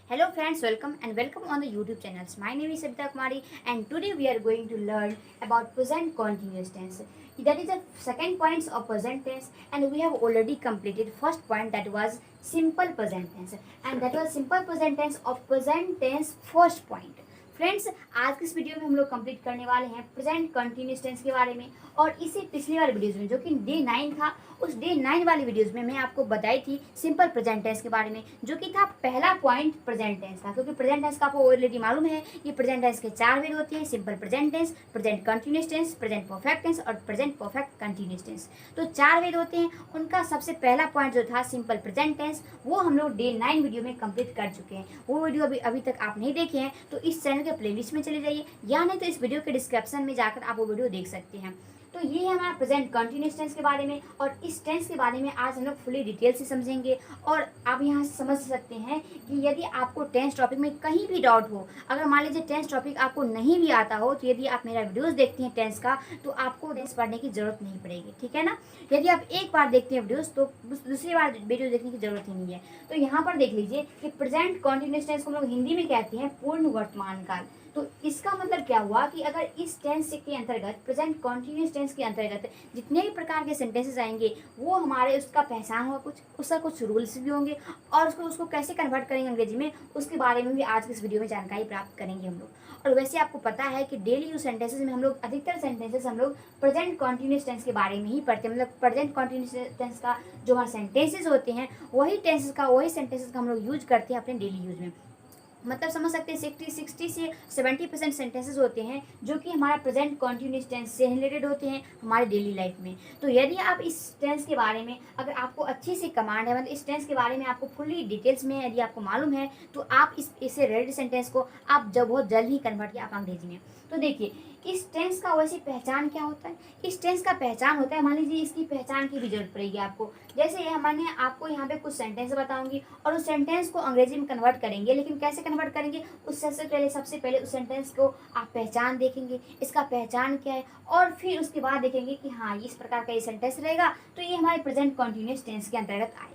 Hello friends, welcome on the YouTube channels. My name is Sabita Kumari and today we are going to learn about present continuous tense. That is the second point of present tense and we have already completed first point, that was simple present tense, and that was simple present tense of present tense first point. Friends, आज की इस video में हम लोग complete करने वाले हैं present continuous tense के बारे में। और इसी पिछले वाले वीडियोज़ में जो कि डे 9 था, उस डे 9 वाली वीडियोज़ में मैं आपको बताई थी सिंपल प्रेजेंट टेंस के बारे में, जो कि था पहला पॉइंट प्रेजेंट टेंस था। क्योंकि प्रेजेंट टेंस का आपको ऑलरेडी मालूम है कि प्रेजेंट टेंस के 4 वेद होते हैं: simple present tense, present continuous tense, present perfect tense और प्रेजेंट परफेक्ट कंटिन्यूस टेंस। तो 4 वेद होते हैं, उनका सबसे पहला पॉइंट जो था सिंपल प्रेजेंट टेंस, वो हम लोग डे 9 वीडियो में कंप्लीट कर चुके हैं। वो वीडियो अभी तक आप नहीं देखे हैं तो इस चैनल के प्लेलिस्ट में चले जाइए, या नहीं तो इस वीडियो के डिस्क्रिप्शन में जाकर आप वो वीडियो देख सकते हैं। तो ये है हमारा प्रेजेंट कंटिन्यूस टेंस के बारे में, और इस टेंस के बारे में आज हम लोग फुली डिटेल से समझेंगे। और आप यहाँ से समझ सकते हैं कि यदि आपको टेंस टॉपिक में कहीं भी डाउट हो, अगर मान लीजिए टेंस टॉपिक आपको नहीं भी आता हो, तो यदि आप मेरा वीडियोस देखते हैं टेंस का, तो आपको टेंस पढ़ने की जरूरत नहीं पड़ेगी, ठीक है ना। यदि आप एक बार देखते हैं वीडियोस तो दूसरी बार वीडियो देखने की जरूरत ही नहीं है। तो यहाँ पर देख लीजिए कि प्रेजेंट कंटिन्यूस टेंस को हम लोग हिंदी में कहते हैं पूर्ण वर्तमान काल। तो इसका मतलब क्या हुआ कि अगर इस टेंस के अंतर्गत, प्रेजेंट कंटिन्यूस टेंस के अंतर्गत जितने भी प्रकार के सेंटेंसेस आएंगे, वो हमारे उसका पहचान होगा, उसका कुछ रूल्स भी होंगे, और उसको कैसे कन्वर्ट करेंगे अंग्रेजी में, उसके बारे में भी आज की इस वीडियो में जानकारी प्राप्त करेंगे हम लोग। और वैसे आपको पता है कि डेली यूज सेंटेंसेस में हम लोग अधिकतर सेंटेंसेस हम लोग प्रेजेंट कंटिन्यूस टेंस के बारे में ही पढ़ते हैं। मतलब प्रेजेंट कंटिन्यूस टेंस का जो हमारे सेंटेंसेस होते हैं, वही सेंटेंसेस का हम लोग यूज करते हैं अपने डेली यूज में। मतलब समझ सकते हैं 60 से 70% सेंटेंसेस होते हैं जो कि हमारा प्रेजेंट कंटिन्यूस टेंस से रिलेटेड होते हैं हमारे डेली लाइफ में। तो यदि आप इस टेंस के बारे में, अगर आपको अच्छी सी कमांड है, मतलब इस टेंस के बारे में आपको फुल्ली डिटेल्स में यदि आपको मालूम है, तो आप इसे रेड सेंटेंस को आप बहुत जल्द ही कन्वर्ट किया आप अंग्रेजी में। तो देखिए इस टेंस का वैसे पहचान क्या होता है। इस टेंस का पहचान होता है, मान लीजिए इसकी पहचान की भी जरूरत पड़ेगी आपको। जैसे मैंने आपको यहाँ पे कुछ सेंटेंस बताऊंगी और उस सेंटेंस को अंग्रेजी में कन्वर्ट करेंगे, लेकिन कैसे कन्वर्ट करेंगे, उससे सबसे पहले उस सेंटेंस को आप पहचान देखेंगे, इसका पहचान क्या है, और फिर उसके बाद देखेंगे कि हाँ इस प्रकार का ये सेंटेंस रहेगा, तो ये हमारे प्रेजेंट कंटिन्यूस टेंस के अंतर्गत आएगा।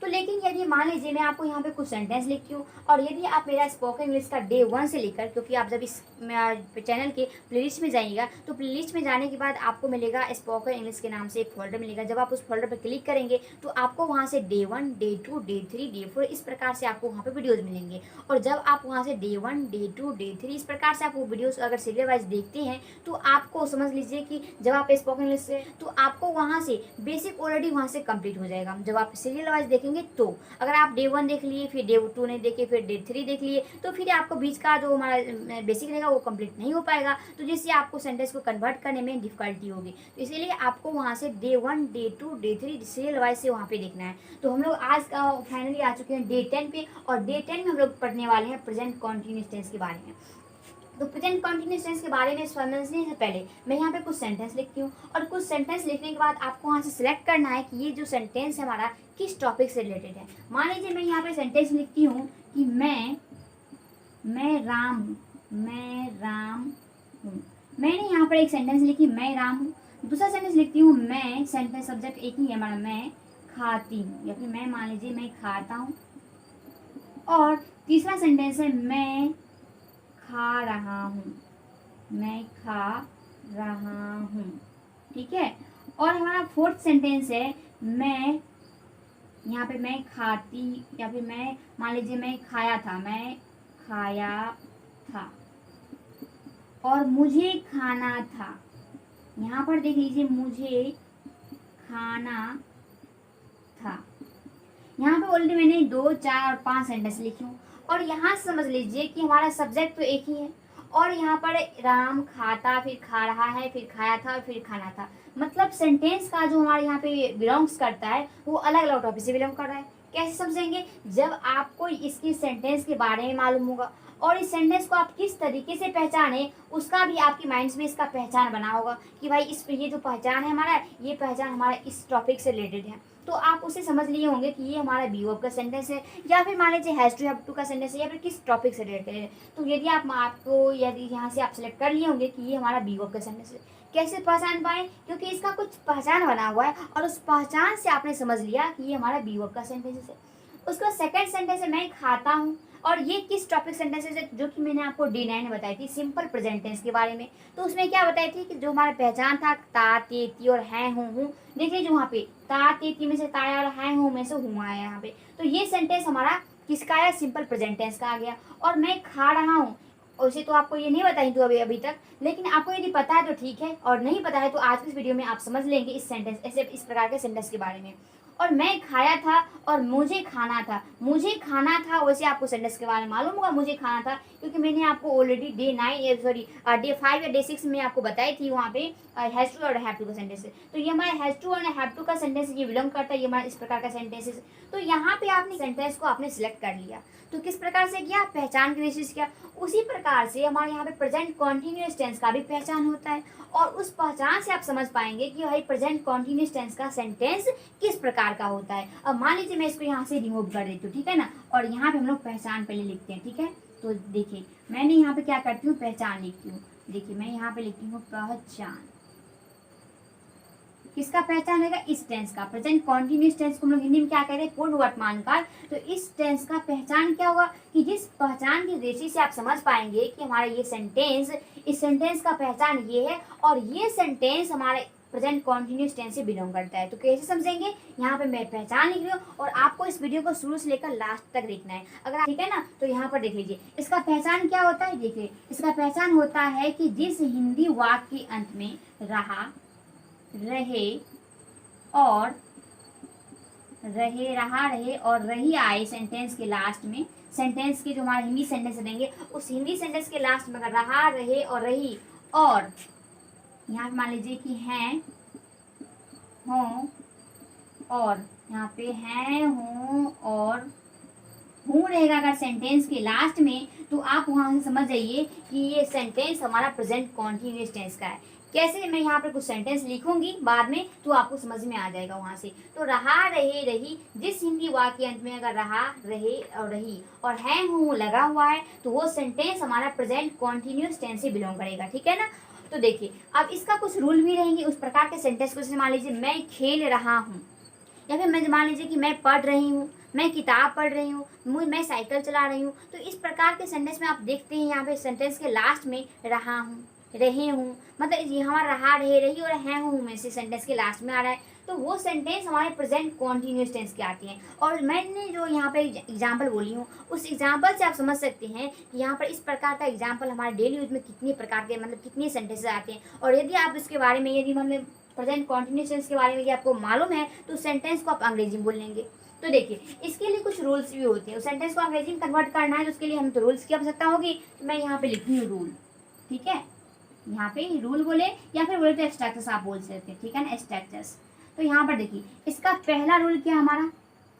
तो लेकिन यदि मान लीजिए मैं आपको यहाँ पे कुछ सेंटेंस लिखती हूँ, और यदि आप मेरा स्पोकन इंग्लिश का डे 1 से लेकर, क्योंकि आप जब इस चैनल के प्लेलिस्ट में जाइएगा, तो प्लेलिस्ट में जाने के बाद आपको मिलेगा स्पोकन इंग्लिश के नाम से एक फोल्डर मिलेगा। जब आप उस फोल्डर पर क्लिक करेंगे तो आपको वहाँ से डे 1, डे 2, डे 3, डे 4 इस प्रकार से आपको वहाँ पे वीडियोज़ मिलेंगे। और जब आप वहाँ से डे 1, डे 2, डे 3 इस प्रकार से आप वो वीडियोज़ अगर सीरियल वाइज देखते हैं, तो आपको समझ लीजिए कि जब आप स्पोकन इंग्लिश से, तो आपको वहाँ से बेसिक ऑलरेडी वहाँ से कंप्लीट हो जाएगा। जब आप सीरियल वाइज देखेंगे, तो अगर आप डे 1 देख लिए, फिर डे 2 नहीं देखे, फिर डे 3 देख लिए, तो फिर आपको बीच का जो हमारा बेसिक रहेगा वो कंप्लीट नहीं हो पाएगा, तो जिससे आपको सेंटेंस को कन्वर्ट करने में डिफिकल्टी होगी। तो इसीलिए आपको वहाँ से day 1, day 2, day 3 serial wise से वहाँ पे देखना है। तो हम लोग आज का फाइनली आ चुके हैं डे 10 पे, और डे 10 में हम लोग पढ़ने वाले हैं प्रेजेंट कंटिन्यूस टेंस के बारे में। तो प्रेजेंट कंटिन्यूस टेंस के बारे में समझने से पहले मैं यहाँ पे कुछ सेंटेंस लिखती हूँ, और कुछ सेंटेंस लिखने के बाद आपको वहाँ से सिलेक्ट करना है कि ये जो सेंटेंस है हमारा किस टॉपिक से रिलेटेड है। मान लीजिए मैं यहाँ पे सेंटेंस लिखती हूँ कि मैं राम हूँ, मैं राम हूँ। मैंने यहाँ पर एक सेंटेंस लिखी, मैं राम हूँ। दूसरा सेंटेंस लिखती हूँ, मैं, सेंटेंस सब्जेक्ट एक ही है हमारा, मैं खाती हूँ, या फिर मैं मान लीजिए मैं खाता हूँ। और तीसरा सेंटेंस है, मैं खा रहा हूँ, मैं खा रहा हूँ, ठीक है। और हमारा फोर्थ सेंटेंस है, मैं, यहाँ पे मैं खाती, या फिर मैं मान लीजिए मैं खाया था, मैं खाया था। और मुझे खाना था, यहाँ पर देख लीजिए मुझे खाना था। यहाँ पे ऑलरेडी मैंने 2, 4 और 5 सेंटेंस लिखी हूँ, और यहाँ समझ लीजिए कि हमारा सब्जेक्ट तो एक ही है, और यहाँ पर राम खाता, फिर खा रहा है, फिर खाया था, फिर खाना था। मतलब सेंटेंस का जो हमारे यहाँ पे बिलोंग्स करता है वो अलग अलग टॉपिक से बिलोंग कर रहा है। कैसे समझेंगे, जब आपको इसकी सेंटेंस के बारे में मालूम होगा, और इस सेंटेंस को आप किस तरीके से पहचाने, उसका भी आपके माइंड्स में इसका पहचान बना होगा कि भाई ये जो पहचान है हमारा, ये पहचान हमारा इस टॉपिक से रिलेटेड है। तो आप उसे समझ लिए होंगे कि ये हमारा बी वर्ब का सेंटेंस है, या फिर मान लीजिए हैज टू हैव टू का सेंटेंस है, या फिर किस टॉपिक से रिलेटेड है। तो यदि यहाँ से आप सेलेक्ट कर लिए होंगे कि ये हमारा बी वर्ब का सेंटेंस है। कैसे पहचान पाए, क्योंकि इसका कुछ पहचान बना हुआ है, और उस पहचान से आपने समझ लिया कि ये हमारा बी वर्ब का सेंटेंस है। उसका सेकंड सेंटेंस है, मैं खाता हूँ। और ये किस टॉपिक सेंटेंसेस है, जो कि मैंने आपको D9 में बताई थी, सिंपल प्रेजेंट टेंस के बारे में। तो उसमें क्या बताई थी कि जो हमारा पहचान था ता ते ती और है हूँ। देख लीजिए वहाँ पे ता ते ती में से ता आया और है हूँ में से हूँ आया यहाँ पे। तो ये सेंटेंस हमारा किसका आया, सिंपल प्रेजेंट टेंस का आ गया। और मैं खा रहा हूँ, वैसे तो आपको ये नहीं बताई थी अभी तक, लेकिन आपको यदि पता है तो ठीक है, और नहीं पता है तो आज की इस वीडियो में आप समझ लेंगे इस सेंटेंस, ऐसे इस प्रकार के सेंटेंस के बारे में। और मैं खाया था और मुझे खाना था, मुझे खाना था, वैसे आपको सेंटेंस के बारे में मालूम होगा मुझे खाना था, क्योंकि मैंने आपको ऑलरेडी D5 या D6 में आपको बताई थी वहाँ पे हैज टू और हैव टू का सेंटेंस है। तो ये हमारा हैज टू और हैव टू का सेंटेंस ये बिलोंग करता है, ये हमारा इस प्रकार का सेंटेंस है। तो यहाँ पे आपने सेंटेंस को आपने सिलेक्ट कर लिया, तो किस प्रकार से किया, पहचान की बेसिस किया। उसी प्रकार से हमारे यहाँ पे प्रेजेंट कॉन्टिन्यूअस टेंस का भी पहचान होता है, और उस पहचान से आप समझ पाएंगे कि भाई प्रेजेंट कॉन्टिन्यूअस टेंस का सेंटेंस किस प्रकार का होता है। अब मान लीजिए मैं इसको यहाँ से रिमूव कर देती हूँ, ठीक है ना, और यहाँ पे हम लोग पहचान पहले लिखते हैं, ठीक है। तो देखिए मैंने यहाँ पे क्या करती हूँ, पहचान लिखती हूँ। देखिए मैं यहाँ पे लिखती हूँ पहचान, किसका पहचान रहेगा, इस टेंस का। प्रेजेंट कॉन्टिन्यूअस टेंस को हम लोग हिंदी में क्या कहते हैं, पूर्ण वर्तमान काल। तो इस टेंस का पहचान क्या होगा, कि जिस पहचान की दृष्टि से आप समझ पाएंगे कि हमारा ये सेंटेंस, इस सेंटेंस का पहचान ये है, और ये सेंटेंस हमारे प्रेजेंट कॉन्टिन्यूअस टेंस से बिलोंग करता है। तो कैसे समझेंगे, यहाँ पे मैं पहचान लिख रही हूँ, और आपको इस वीडियो को शुरू से लेकर लास्ट तक देखना है, अगर ठीक है ना। तो यहाँ पर देख लीजिए इसका पहचान क्या होता है। देखिए इसका पहचान होता है कि जिस हिंदी वाक्य के अंत में रहा, रहे और रहे और रही आए सेंटेंस के लास्ट में, सेंटेंस के जो हमारे हिंदी सेंटेंस देंगे उस हिंदी सेंटेंस के लास्ट में अगर रहा, रहे और रही, और यहाँ मान लीजिए कि हैं, हों, और यहाँ पे हैं, हों और हूँ रहेगा अगर सेंटेंस के लास्ट में, तो आप वहाँ से समझ जाइए कि ये सेंटेंस हमारा प्रेजेंट कॉन्टिन्यूअस टेंस का है। कैसे, मैं यहाँ पर कुछ सेंटेंस लिखूंगी बाद में, तो आपको समझ में आ जाएगा वहाँ से। तो रहा, रहे, रही, जिस हिंदी वाक्य के अंत में अगर रहा, रहे और रही और है हूँ लगा हुआ है, तो वो सेंटेंस हमारा प्रेजेंट कॉन्टिन्यूअस टेंस से बिलोंग करेगा, ठीक है ना। तो देखिए अब इसका कुछ रूल भी रहेंगे उस प्रकार के सेंटेंस को। जैसे मान लीजिए मैं खेल रहा हूँ, या फिर मैं मान लीजिए कि मैं पढ़ रही हूँ, मैं किताब पढ़ रही हूँ, मैं साइकिल चला रही हूँ। तो इस प्रकार के सेंटेंस में आप देखते हैं यहाँ पे सेंटेंस के लास्ट में रहा हूँ, रहे हूँ, मतलब ये हमारा रहा, रहे, रही और है हूँ में से सेंटेंस के लास्ट में आ रहा है, तो वो सेंटेंस हमारे प्रेजेंट कॉन्टिन्यूअस टेंस के आती हैं। और मैंने जो यहाँ पे एग्जाम्पल बोली हूँ, उस एग्जाम्पल से आप समझ सकते हैं कि यहाँ पर इस प्रकार का एग्जाम्पल हमारे डेली यूज में कितने प्रकार के, मतलब कितने सेंटेंसेस आते हैं। और यदि आप इसके बारे में, यदि हमने प्रेजेंट कॉन्टिन्यूअस टेंस के बारे में आपको मालूम है, तो सेंटेंस को आप अंग्रेजी में बोल लेंगे। तो देखिए इसके लिए कुछ रूल्स भी होते हैं, उस सेंटेंस को अंग्रेजी में कन्वर्ट करना है तो उसके लिए हम तो रूल्स की आवश्यकता होगी। तो मैं यहाँ पे लिखती हूँ रूल, ठीक है, यहाँ पे रूल बोले या फिर बोले तो स्ट्रक्चर्स आप बोल सकते हैं, ठीक है ना, स्ट्रक्चर्स। तो यहाँ पर देखिए इसका पहला रूल क्या हमारा,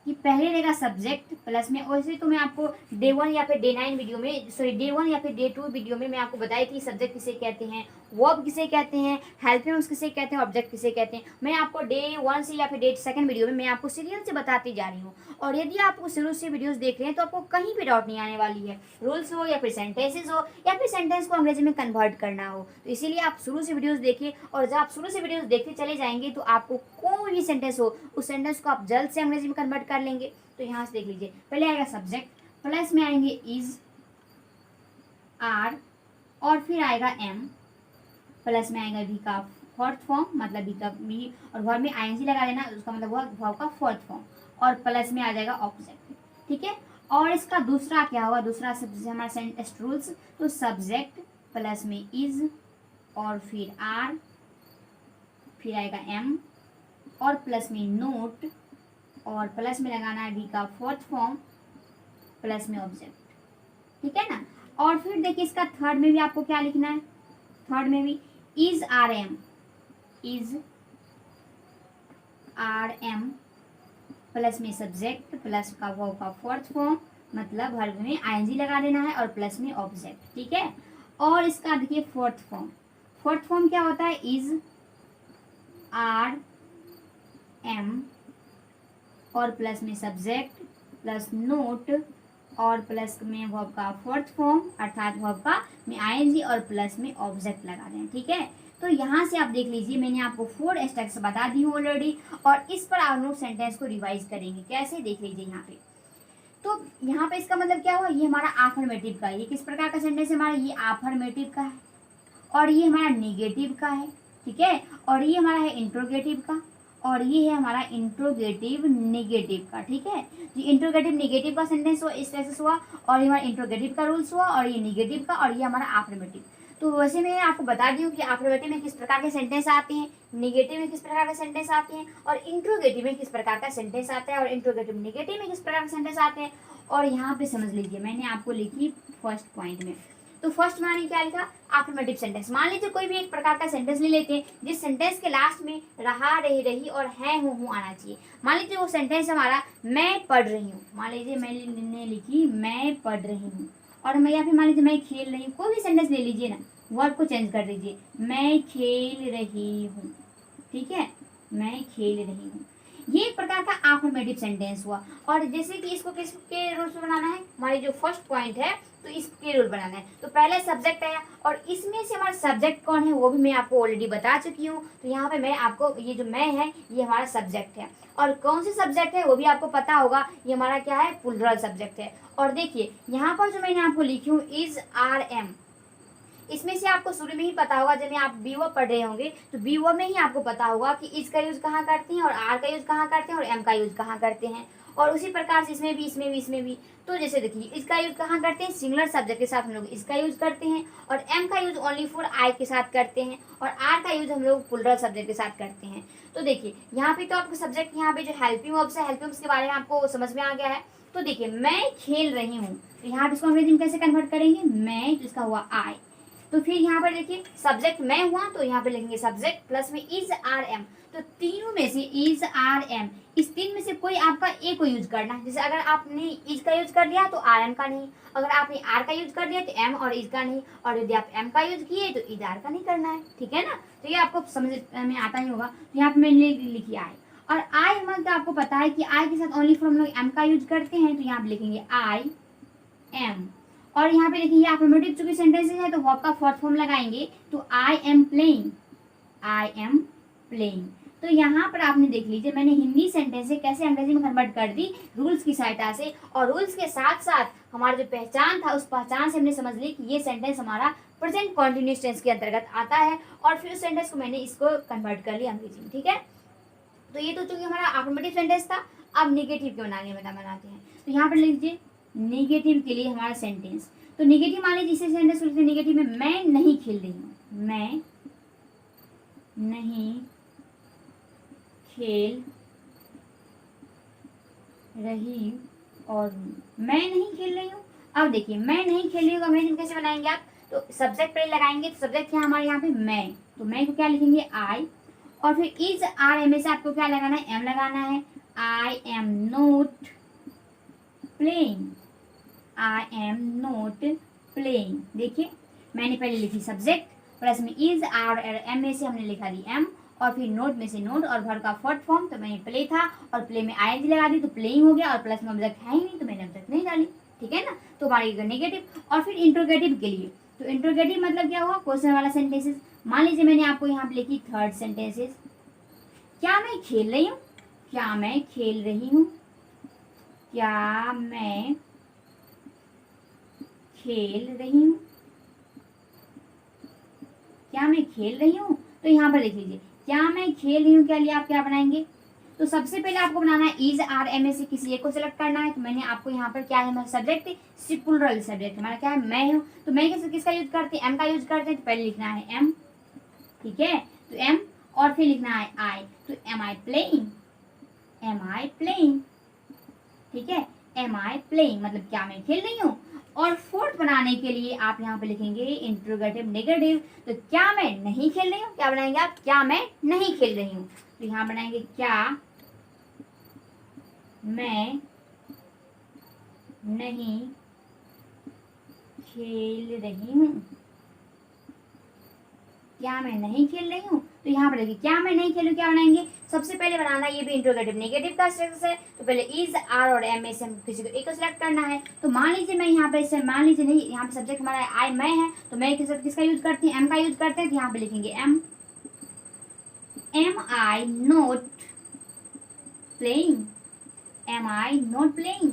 कि पहले रहेगा सब्जेक्ट प्लस में, वैसे तो मैं आपको Day1 या फिर Day9 वीडियो में, सॉरी Day1 या फिर Day2 वीडियो में मैं आपको बताई थी सब्जेक्ट किसे कहते हैं, वर्ब किसे कहते हैं, हेल्पिंग किसे कहते हैं, ऑब्जेक्ट किसे कहते हैं। मैं आपको Day1 से या फिर Day2 वीडियो में मैं आपको सीरियल से बताती जा रही हूँ। और यदि आप शुरू से वीडियोस देख रहे हैं तो आपको कहीं भी डाउट नहीं आने वाली है, रूल्स हो या फिर सेंटेंसेस हो या फिर सेंटेंस को अंग्रेजी में कन्वर्ट करना हो। तो इसीलिए आप शुरू से वीडियोस देखिए, और जब आप शुरू से वीडियोस देखते चले जाएंगे तो आपको कोई भी सेंटेंस हो उस सेंटेंस को आप जल्द से अंग्रेजी में कन्वर्ट कर लेंगे। तो यहाँ से देख लीजिए, पहले आएगा सब्जेक्ट, प्लस में आएंगे इज, आर, और फिर आएगा एम, प्लस में आएगा बी का फोर्थ फॉर्म, मतलब बी का बी, और वर्ब में आईएनजी लगा देना, उसका मतलब हुआ वर्ब का फोर्थ फॉर्म, और प्लस में आ जाएगा ऑब्जेक्ट, ठीक है। और इसका दूसरा क्या होगा, दूसरा हमारा सेंटेंस रूल्स, तो सब्जेक्ट प्लस में इज और फिर आर, फिर आएगा एम और प्लस में नोट, और प्लस में लगाना है बी का फोर्थ फॉर्म, प्लस में ऑब्जेक्ट, ठीक है ना। और फिर देखिए इसका थर्ड में भी आपको क्या लिखना है, थर्ड में भी is are am, is are am, plus में सब्जेक्ट प्लस का वर्ब का फोर्थ फॉर्म, मतलब वर्ब में आईएनजी लगा देना है और प्लस में ऑब्जेक्ट, ठीक है। और इसका देखिए फोर्थ फॉर्म, फोर्थ फॉर्म क्या होता है, इज आर एम और प्लस में सब्जेक्ट प्लस नोट और प्लस में वर्ब का फोर्थ फॉर्म अर्थात वर्ब का में आईएनजी और प्लस में ऑब्जेक्ट लगा दें, ठीक है। तो यहाँ से आप देख लीजिए मैंने आपको 4 स्टेप्स बता दी हूँ ऑलरेडी, और इस पर आप लोग सेंटेंस को रिवाइज करेंगे। कैसे, देख लीजिए यहाँ पे तो यहाँ पे इसका मतलब क्या हुआ, ये हमारा आफर्मेटिव का है। ये किस प्रकार का सेंटेंस है हमारा, ये आफर्मेटिव का है, और ये हमारा निगेटिव का है, ठीक है, और ये हमारा है इंट्रोगेटिव का, और ये है हमारा इंट्रोगेटिव नेगेटिव का, ठीक है। ये इंट्रोगेटिव नेगेटिव का सेंटेंस हुआ, इस तरह से हुआ, और ये हमारा इंट्रोगेटिव का रूल्स हुआ, और ये नेगेटिव का, और ये हमारा आफर्मेटिव। तो वैसे मैं आपको बता दी हूँ कि आफर्मेटिव में किस प्रकार के सेंटेंस आते हैं, नेगेटिव में किस प्रकार के सेंटेंस आते हैं, और इंट्रोगेटिव में किस प्रकार का सेंटेंस आता है, और इंट्रोगेटिव नेगेटिव में किस प्रकार के सेंटेंस आते हैं। और यहाँ पे समझ लीजिए मैंने आपको लिखी फर्स्ट पॉइंट में, तो फर्स्ट मैंने क्या लिखा, अफर्मेटिव सेंटेंस। मान लीजिए कोई भी एक प्रकार का सेंटेंस ले लेते हैं जिस सेंटेंस के लास्ट में रहा, रही, रही और है, हूँ आना चाहिए। मान लीजिए वो सेंटेंस हमारा मैं पढ़ रही हूँ, मान लीजिए मैंने लिखी मैं पढ़ रही हूँ, और मैं या फिर मान लीजिए मैं खेल रही हूँ, कोई भी सेंटेंस ले लीजिए ना, वर्ब को चेंज कर दीजिए, मैं खेल रही हूँ, ठीक है, मैं खेल रही हूँ। ये एक प्रकार का अफर्मेटिव सेंटेंस हुआ। और जैसे कि इसको किसके रूल से बनाना है, हमारी जो फर्स्ट पॉइंट है तो इसके रूल बनाना है। तो पहले सब्जेक्ट आया, और इसमें से हमारा सब्जेक्ट कौन है वो भी मैं आपको ऑलरेडी बता चुकी हूँ। तो यहाँ पे मैं आपको, ये जो मैं है ये हमारा सब्जेक्ट है, और कौन से सब्जेक्ट है वो भी आपको पता होगा, ये हमारा क्या है, प्लूरल सब्जेक्ट है। और देखिए यहाँ पर जो मैंने आपको लिखी हूँ इज, आर, एम, इसमें से आपको शुरू में ही पता होगा, जब आप बी वर्ब पढ़ रहे होंगे तो बी वर्ब में ही आपको पता होगा कि इज का यूज कहाँ करते हैं, और आर का यूज कहाँ करते हैं, और एम का यूज कहाँ करते हैं। और उसी प्रकार से इसमें भी, इसमें भी, इसमें भी। तो जैसे देखिए इसका यूज कहाँ करते हैं, सिंगुलर सब्जेक्ट के साथ हम लोग इसका यूज करते हैं, और एम का यूज ओनली फॉर आई के साथ करते हैं, और आर का यूज हम लोग प्लूरल सब्जेक्ट के साथ करते हैं। तो देखिए यहाँ पे तो आपको सब्जेक्ट, यहाँ पे जो हेल्पिंग वर्ब्स है, हेल्पिंग वर्ब्स के बारे में आपको समझ में आ गया है। तो देखिए मैं खेल रही हूँ, तो यहाँ पे इसको अंग्रेजी में कैसे कन्वर्ट करेंगे, मैं, जिसका हुआ आई। तो फिर यहाँ पर देखिए सब्जेक्ट मैं हुआ, तो यहाँ पे लिखेंगे सब्जेक्ट प्लस में इज, आर, एम। तो तीनों में से इज, आर, एम, इस तीन में से कोई आपका ए को यूज करना है। जैसे अगर आपने इज का यूज कर दिया तो आर, एम का नहीं, अगर आपने आर का यूज कर दिया तो एम और इज का नहीं, और यदि आप एम का यूज किए तो इज, आर का नहीं करना है, ठीक है ना। तो ये आपको समझ में आता ही होगा। तो यहाँ पे मैंने लिखी आई, और आई मतलब आपको पता है कि आई के साथ ओनली फॉर हम लोग एम का यूज करते हैं, तो यहाँ पे लिखेंगे आई एम। और यहाँ पे देखिए अफर्मेटिव चूंकि सेंटेंसेस है तो वर्ब का फोर्थ फॉर्म लगाएंगे, तो I am playing, I am playing. तो यहाँ पर आपने देख लीजिए मैंने हिंदी सेंटेंस से कैसे अंग्रेजी में कन्वर्ट कर दी रूल्स की सहायता से, और रूल्स के साथ साथ हमारा जो पहचान था उस पहचान से हमने समझ ली कि ये सेंटेंस हमारा प्रेजेंट कॉन्टिन्यूअस टेंस के अंतर्गत आता है, और फिर उस सेंटेंस को मैंने इसको कन्वर्ट कर लिया अंग्रेजी में, ठीक है। तो ये तो चूंकि हमारा अफर्मेटिव सेंटेंस था, अब निगेटिव के बनाते हैं। तो यहाँ पर लिख लीजिए नेगेटिव के लिए हमारा सेंटेंस। तो नेगेटिव मान लीजिए जिसे सेंटेंस लिखते हैं नेगेटिव में, मैं नहीं खेल रही हूँ, मैं नहीं खेल रही और मैं नहीं खेल रही हूँ। अब देखिए मैं नहीं खेल रही हूँ अंग्रेजी में कैसे बनाएंगे आप, तो सब्जेक्ट पहले लगाएंगे, तो सब्जेक्ट क्या हमारे यहाँ पे मैं, तो मैं को क्या लिखेंगे आई, और फिर इज, आर, एम से आपको क्या लगाना है, एम लगाना है। I am note playing, I am note playing. देखिए मैंने पहले लिखी सब्जेक्ट प्लस में इज, आर और एम में से हमने लिखा दी एम, और फिर नोट में से नोट, और वर्ब का फोर्थ फॉर्म तो मैंने प्ले था और प्ले में आई लगा दी तो प्लेइंग हो गया, और प्लस में ऑब्जेक्ट है ही नहीं तो मैंने ऑब्जेक्ट नहीं डाली, ठीक है ना। तो हमारी नेगेटिव। और फिर इंट्रोगेटिव के लिए, तो इंट्रोगेटिव मतलब क्या हुआ, क्वेश्चन वाला सेंटेंसेस। मान लीजिए मैंने आपको यहाँ पे लिखी थर्ड सेंटेंसेस, क्या मैं खेल रही हूँ, क्या मैं खेल रही हूँ, क्या मैं खेल रही हूँ, क्या मैं खेल रही हूँ। तो यहाँ पर लिख लीजिए क्या मैं खेल रही हूँ के लिए आप क्या बनाएंगे, तो सबसे पहले आपको बनाना है इज, आर, एम में से किसी एक को सिलेक्ट करना है। तो मैंने आपको यहाँ पर क्या है, हमारा सब्जेक्ट प्लूरल सब्जेक्ट हमारा क्या है, मैं हूँ, तो मैं किसका यूज करते हैं, एम का यूज करते हैं, तो पहले लिखना है एम, ठीक है, तो एम, और फिर लिखना है आई, तो am I playing, am I playing, ठीक है, एम आई प्लेइंग मतलब क्या मैं खेल रही हूँ। और फोर्थ बनाने के लिए आप यहाँ पे लिखेंगे इंट्रोगेटिव नेगेटिव, तो क्या मैं नहीं खेल रही हूँ, क्या बनाएंगे आप, क्या मैं नहीं खेल रही हूँ। तो यहाँ बनाएंगे क्या मैं नहीं खेल रही हूँ, क्या मैं नहीं खेल रही हूँ। तो यहाँ पर देखिए क्या मैं नहीं खेलूँ, क्या बनाएंगे, सबसे पहले बनाना ये भी इंट्रोगेटिव नेगेटिव का स्ट्रक्चर है, तो पहले इज, आर और एम में से हम किसी को एक को सिलेक्ट करना है। तो मान लीजिए मैं यहाँ पे इससे, मान लीजिए नहीं, यहाँ पे सब्जेक्ट हमारा आई मैं है, तो मैं किसका यूज करती हूँ, एम का यूज करते हैं, तो यहाँ पे लिखेंगे M, M I note playing, am I note playing,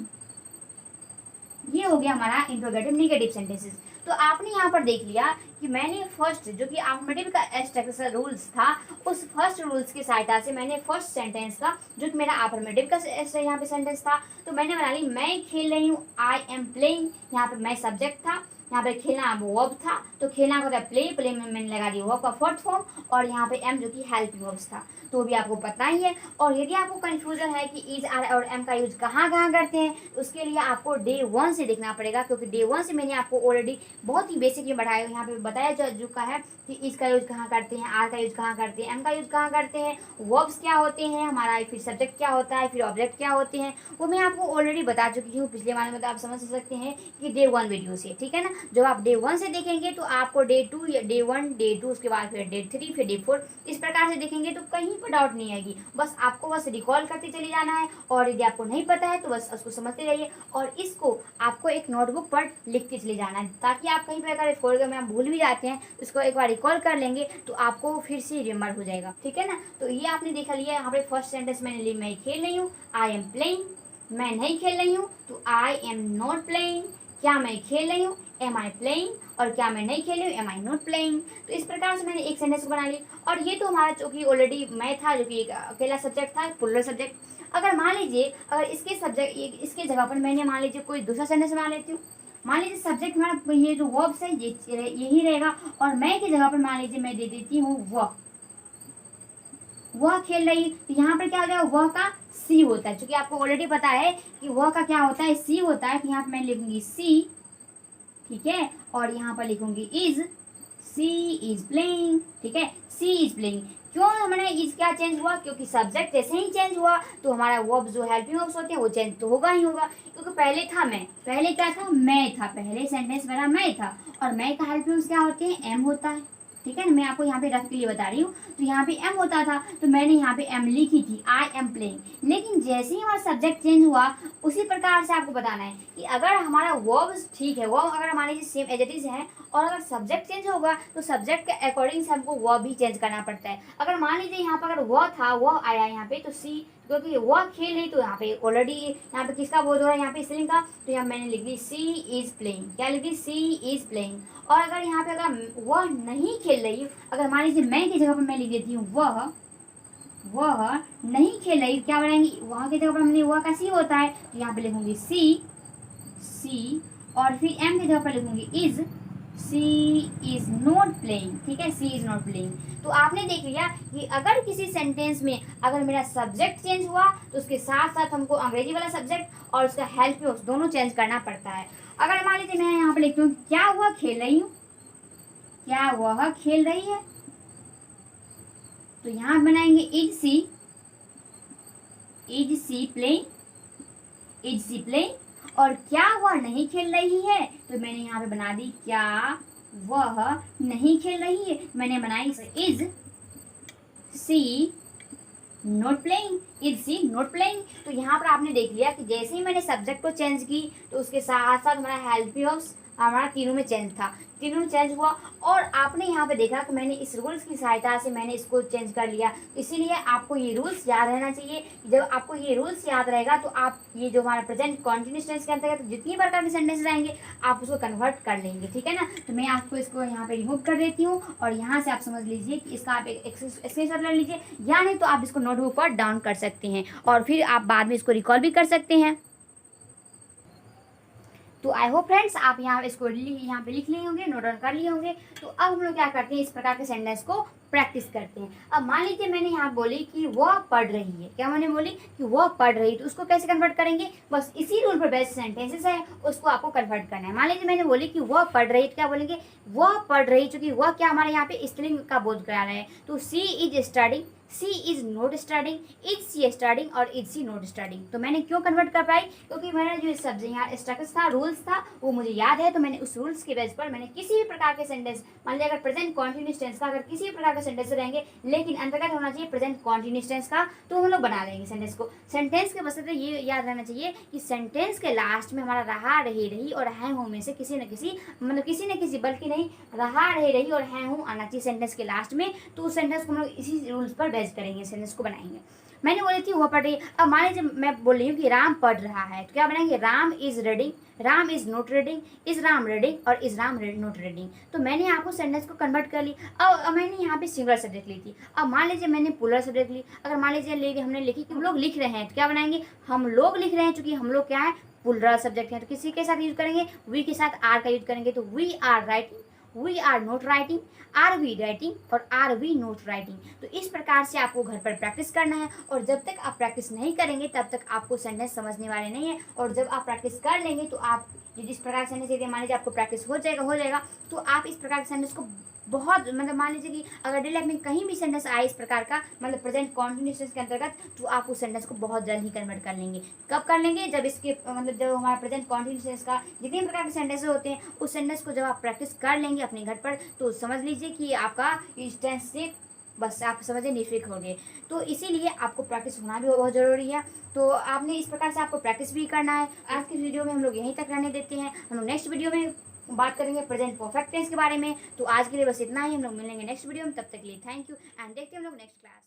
ये हो गया हमारा इंट्रोगेटिव नेगेटिव सेंटेंसेस। तो आपने यहाँ पर देख लिया कि मैंने फर्स्ट जो कि अफर्मेटिव का स्ट्रक्चर रूल्स था, उस फर्स्ट रूल्स की सहायता से मैंने फर्स्ट सेंटेंस का जो कि मेरा अफर्मेटिव का यहाँ पे सेंटेंस था, तो मैंने बना ली मैं खेल रही हूँ, आई एम प्लेइंग। यहाँ पे मैं सब्जेक्ट था, यहाँ पे खेलना वर्ब था, तो खेलना का प्ले, प्ले में मैंने लगा दी वर्ब का फोर्थ फॉर्म, और यहाँ पे एम जो कि हेल्पिंग वर्ब्स था, तो भी आपको पता ही है। और यदि आपको कंफ्यूजन है कि इज आर और एम का यूज कहाँ कहाँ करते हैं, तो उसके लिए आपको डे 1 से देखना पड़ेगा, क्योंकि डे 1 से मैंने आपको ऑलरेडी बहुत ही बेसिक में बढ़ाया, यहाँ पे बताया जा चुका है कि इज का यूज कहाँ करते हैं, आर का यूज कहाँ करते हैं, एम का यूज कहाँ करते हैं, वर्ब्स क्या होते हैं हमारा, फिर सब्जेक्ट क्या होता है, फिर ऑब्जेक्ट क्या होते हैं, वो मैं आपको ऑलरेडी बता चुकी हूँ पिछले वाले में। तो आप समझ सकते हैं कि डे 1 वीडियो से, ठीक है ना। जब आप डे 1 से देखेंगे तो आपको डे 2 या डे 1 डे 2 उसके बाद फिर डे 3 फिर डे 4 इस प्रकार से देखेंगे, तो कहीं पर डाउट नहीं आएगी। बस आपको बस रिकॉल करते चले जाना है, और यदि आपको नहीं पता है तो बस उसको समझते रहिए, और इसको आपको एक नोटबुक पर लिखते चले जाना है, ताकि आप कहीं पर अगर में आप भूल भी जाते हैं उसको एक बार रिकॉल कर लेंगे तो आपको फिर से रिमेम्बर हो जाएगा, ठीक है ना। तो ये आपने देखा लिया। यहाँ पे फर्स्ट सेंटेंस मैंने ली मैं खेल रही हूँ, आई एम प्लेइंग। मैं नहीं खेल रही हूँ तो आई एम नॉट प्लेइंग। क्या मैं खेल रही हूँ, एम आई प्लेइंग। और क्या मैं नहीं खेल रही हूँ, एम आई नॉट प्लेइंग। तो इस प्रकार से मैंने एक सेंटेंस को बना ली। और ये तो हमारा जो कि ऑलरेडी मैं था, जो कि एक अकेला सब्जेक्ट था, प्लूरल सब्जेक्ट। अगर मान लीजिए अगर इसके सब्जेक्ट इसके जगह पर मैंने मान लीजिए कोई दूसरा सेंटेंस बना लेती हूँ। मान लीजिए सब्जेक्ट हमारा ये जो वर्ब्स है यही रहेगा, और मैं की जगह पर मान लीजिए मैं दे देती हूँ वह खेल रही, तो यहाँ पर क्या हो जाएगा, वह का सी होता है, क्योंकि आपको ऑलरेडी पता है कि वह का क्या होता है, सी होता है। तो यहाँ पर मैं लिखूंगी सी, ठीक है, और यहाँ पर लिखूंगी इज, सी इज प्लेइंग, ठीक है, सी इज प्लेइंग। क्यों हमने इज क्या चेंज हुआ, क्योंकि सब्जेक्ट जैसे ही चेंज हुआ तो हमारा वर्ब जो हेल्पिंग वर्ब्स होते हैं वो चेंज तो होगा ही होगा, क्योंकि पहले था मैं, पहले क्या था, मैं था, पहले सेंटेंस मेरा मैं था, और मैं का हेल्पिंग वर्ब्स क्या होते हैं, एम होता है, ठीक है ना। मैं आपको यहाँ पे रफ के लिए बता रही हूँ। तो यहाँ पे एम होता था, तो मैंने यहाँ पे एम लिखी थी, आई एम प्लेइंग। लेकिन जैसे ही हमारा सब्जेक्ट चेंज हुआ, उसी प्रकार से आपको बताना है कि अगर हमारा वर्ब्स ठीक है, वर्ब अगर मान लीजिए सेम एज इट इज है, और अगर सब्जेक्ट चेंज होगा तो सब्जेक्ट के अकॉर्डिंग से हमको वर्ब भी चेंज करना पड़ता है। अगर मान लीजिए यहाँ पर अगर वह था, वह आया यहाँ पे, तो सी, क्योंकि वह खेल रही, तो यहाँ पे ऑलरेडी यहाँ पे किसका बोध हो रहा है, यहाँ पे स्त्रीलिंग का, तो यहाँ मैंने लिख दी सी इज प्लेइंग। क्या लिख दी, सी इज प्लेइंग। और अगर यहाँ पे अगर वह नहीं खेल रही, अगर मान लीजिए मैं की जगह पर मैं लिख देती हूँ वह नहीं खेल रही, क्या बनाएंगे, वहाँ की जगह पर हमने वह का सी होता है, तो यहाँ पे लिखूंगी सी, और फिर एम की जगह पर लिखूंगी is, she is not playing, ठीक है, सी इज नॉट प्लेइंग। तो आपने देख लिया कि अगर किसी सेंटेंस में अगर मेरा सब्जेक्ट चेंज हुआ तो उसके साथ साथ हमको अंग्रेजी वाला सब्जेक्ट और उसका हेल्प दोनों चेंज करना पड़ता है। अगर मान लीजिए मैं यहाँ पे लिखती हूँ क्या वह खेल रही हूँ, क्या वह खेल रही है, तो यहाँ बनाएंगे इज सी प्लेइंग। और क्या वह नहीं खेल रही है, तो मैंने यहाँ पे बना दी क्या वह नहीं खेल रही है, मैंने बनाई इज सी नॉट प्लेइंग। तो यहाँ पर आपने देख लिया कि जैसे ही मैंने सब्जेक्ट को चेंज की तो उसके साथ साथ हमारा हेल्पिंग वर्ब्स हमारा तीनों में चेंज था, तीनों में चेंज हुआ। और आपने यहाँ पे देखा कि मैंने इस रूल्स की सहायता से मैंने इसको चेंज कर लिया। इसीलिए आपको ये रूल्स याद रहना चाहिए। जब आपको ये रूल्स याद रहेगा तो आप ये जो हमारा प्रेजेंट कॉन्टिन्यूअस टेंस के अंतर्गत तो जितनी प्रकार के सेंटेंसेस आएंगे आप उसको कन्वर्ट कर लेंगे, ठीक है ना। तो मैं आपको इसको यहाँ पे रिमूव कर देती हूँ, और यहाँ से आप समझ लीजिए कि इसका आप एक स्क्रीनशॉट ले लीजिए, या नहीं तो आप इसको नोटबुक पर डाउन कर सकते हैं और फिर आप बाद में इसको रिकॉल भी कर सकते हैं। तो आई होप फ्रेंड्स आप यहाँ इसको यहाँ पे लिख लिए होंगे, नोट डाउन कर लिए होंगे। तो अब हम लोग क्या करते हैं, इस प्रकार के सेंटेंस को प्रैक्टिस करते हैं। अब मान लीजिए मैंने यहाँ बोली कि वह पढ़ रही है, क्या मैंने बोली कि वह पढ़ रही, तो उसको कैसे कन्वर्ट करेंगे, बस इसी रूल पर बेस्ड सेंटेंसेस है उसको आपको कन्वर्ट करना है। मान लीजिए मैंने बोली कि वह पढ़ रही, तो क्या बोलेंगे, वह पढ़ रही, चूंकि वह क्या हमारे यहाँ पे स्त्रीलिंग का बोध करा रहा है, तो she is studying, she is not studying, is she studying और इज सी नॉट स्टडिंग। तो मैंने क्यों कन्वर्ट कर पाई, क्योंकि मेरा जो सब्जेक्ट यहाँ स्ट्रक्चर था, रूल्स था, वो मुझे याद है। तो मैंने उस रूल्स के बेस पर मैंने किसी भी प्रकार के सेंटेंस, मान लीजिए अगर प्रेजेंट कॉन्टिन्यूअस टेंस का अगर किसी भी प्रकार के सेंटेंस रहेंगे लेकिन अंतर्गत होना चाहिए प्रेजेंट कॉन्टिन्यूअस टेंस का, तो हम लोग बना लेंगे सेंटेंस को। सेंटेंस के बस ये याद रहना चाहिए कि सेंटेंस के लास्ट में हमारा रहा, रही और है हूँ में से किसी न किसी, मतलब किसी न किसी, बल्कि नहीं, रहा, रही और है हूँ आना चाहिए सेंटेंस के लास्ट में। तो उस सेंटेंस को हम लोग इसी रूल्स पर बेस करेंगे, सेंटेंस को बनाएंगे। मैंने बोली थी वो पढ़ रही है। अब मान लीजिए मैं बोल रही हूँ कि राम पढ़ रहा है, तो क्या बनाएंगे, Ram is reading, Ram is not reading, is Ram reading और इज राम नॉट रीडिंग। तो मैंने यहाँ को सेंटेंस को कन्वर्ट कर ली। अब मैंने यहाँ पे सिंगुलर सब्जेक्ट ली थी। अब मान लीजिए मैंने प्लूरल सब्जेक्ट ली। अगर मान लीजिए हमने लिखी कि हम लोग लिख रहे हैं, तो क्या बनाएंगे, हम लोग लिख रहे हैं, चूंकि हम लोग क्या है, प्लूरल सब्जेक्ट है, तो किसी के साथ यूज करेंगे, वी के साथ आर का यूज करेंगे। तो we are writing, we are not writing, are we writing और आर वी नोट राइटिंग। तो इस प्रकार से आपको घर पर प्रैक्टिस करना है, और जब तक आप प्रैक्टिस नहीं करेंगे तब तक आपको सेंटेंस समझने वाले नहीं है। और जब आप प्रैक्टिस कर लेंगे तो आप जिस प्रकार से सेंटेंस, यदि मान लीजिए आपको प्रैक्टिस हो जाएगा तो आप इस प्रकार के सेंटेंस को बहुत, मतलब मान लीजिए कि अगर डेली लाइफ में कहीं भी सेंटेंस आए इस प्रकार का, मतलब प्रेजेंट कॉन्टिन्यूस के अंतर्गत, तो आप उस सेंटेंस को बहुत जल्द ही कन्वर्ट कर लेंगे। कब कर लेंगे, जब इसके मतलब जब हमारा प्रेजेंट कॉन्टिन्यूस का जितने प्रकार के सेंटेंस होते हैं, उस सेंटेंस को जब आप प्रैक्टिस कर लेंगे अपने घर पर, तो समझ लीजिए कि आपका इस टेंस से बस आप समझिए निश्चित हो गए। तो इसीलिए आपको प्रैक्टिस होना भी बहुत ज़रूरी है। तो आपने इस प्रकार से आपको प्रैक्टिस भी करना है। आज की वीडियो में हम लोग यहीं तक रहने देते हैं। हम लोग नेक्स्ट वीडियो में बात करेंगे प्रेजेंट परफेक्ट टेंस के बारे में। तो आज के लिए बस इतना ही, हम लोग मिलेंगे नेक्स्ट वीडियो में। तब तक के लिए थैंक यू एंड देखते हैं हम लोग नेक्स्ट क्लास।